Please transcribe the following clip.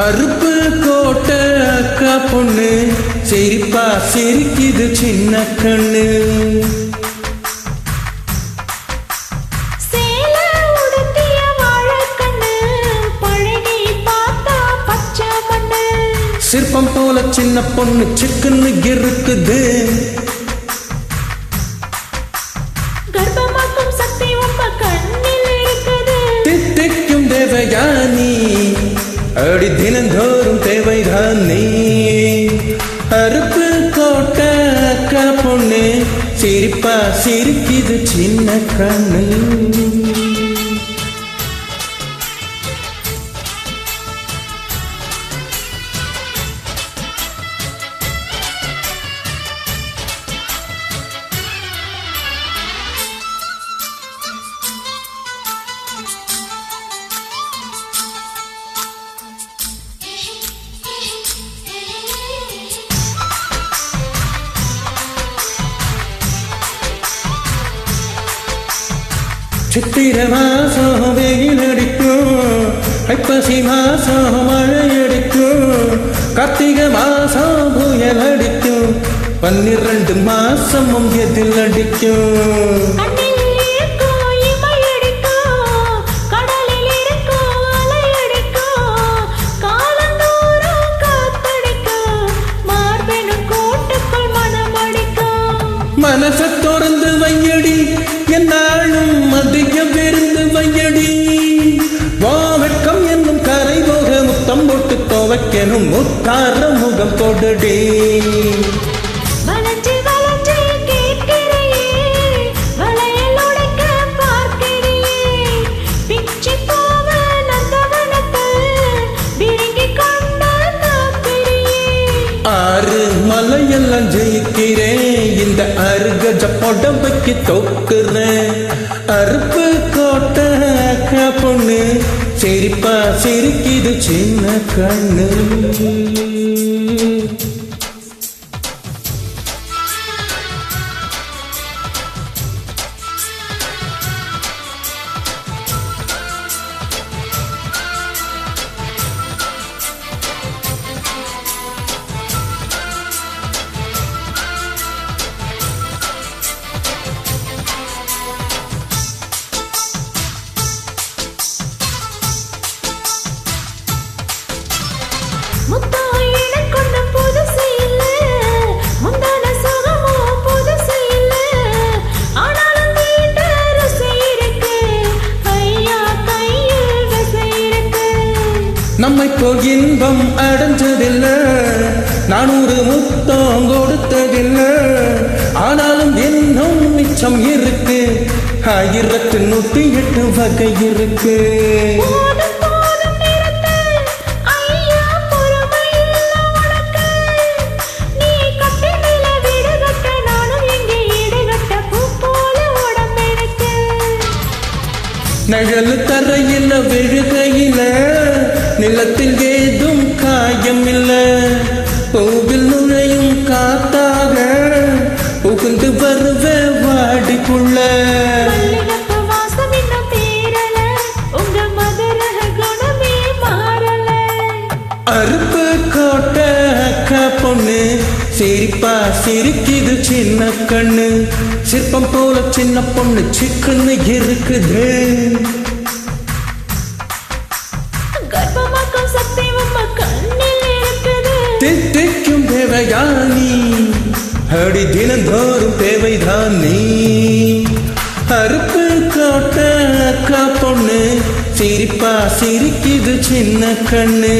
அருப்பு கோட்டை அக்கா பொண்ணு சிரிப்பா சிரிக்குது சின்ன கண்ணு. சிற்பம் போல சின்ன பொண்ணு சிக்குன்னு இருக்குது. கர்ப்பமாக்கும் சக்தி உம்ம கண்ணில் இருக்குது. தித்திக்கும் தேவயானி அடி தினந்தோறும் தேவைதான் நீ. அருப்பு கோட்டை அக்கா பொண்ணு சிரிப்பா சிரிக்குது சின்ன கண்ணு. சித்திர மாசம் வெயில் அடிக்கும், ஐப்பசி மாசம் மழை அடிக்கும், கார்த்திகை மாசம் புயல் அடிக்கும், 12 மாசமும் எதில் அடிக்கும். மனசை தொடர்ந்து வையடி என்னாலும் அதிகம் விருந்து வையடி. வாவெட்கம் என்னும் கரை போக முத்தம் போட்டு துவைக்கணும் முத்தார முகம் கொடுடி. ஆறு மலையெல்லாம் ஜெயிக்கிறேன், இந்த அருகஜ புடவைக்கு தோக்குறேன். அருப்பு கோட்டை அக்கா பொண்ணு சிரிப்பா சிரிக்குது சின்ன கண்ணு. நம்மை போல் இன்பம் அடைஞ்சதில்லை, 400 முத்தம் கொடுத்ததில்லை, ஆனாலும் இன்னும் மிச்சம் இருக்கு, 1108 வகை இருக்கு. நிழல் தரையில் விழுகையில நிலத்தில் ஏதும் காயம் இல்ல, பூவில் நுழையும் காத்தாக புகுந்து வருவ வாடிக்குள்ள. அருப்பு கோட்டை அக்கா பொண்ணு சிரிப்பா சிரிக்குது சின்ன கண்ணு. சிற்பம் போல சின்ன பொண்ணு சிக்குன்னு இருக்குது. கர்ப்பமாக்கும் சக்தி உம்ம கண்ணில் இருக்குது. தித்திக்கும் தேவயானி அடி தினந்தோறும் தேவைதான் நீ. அருப்பு கோட்டை அக்கா பொண்ணு சிரிப்பா சிரிக்குது சின்ன கண்ணு.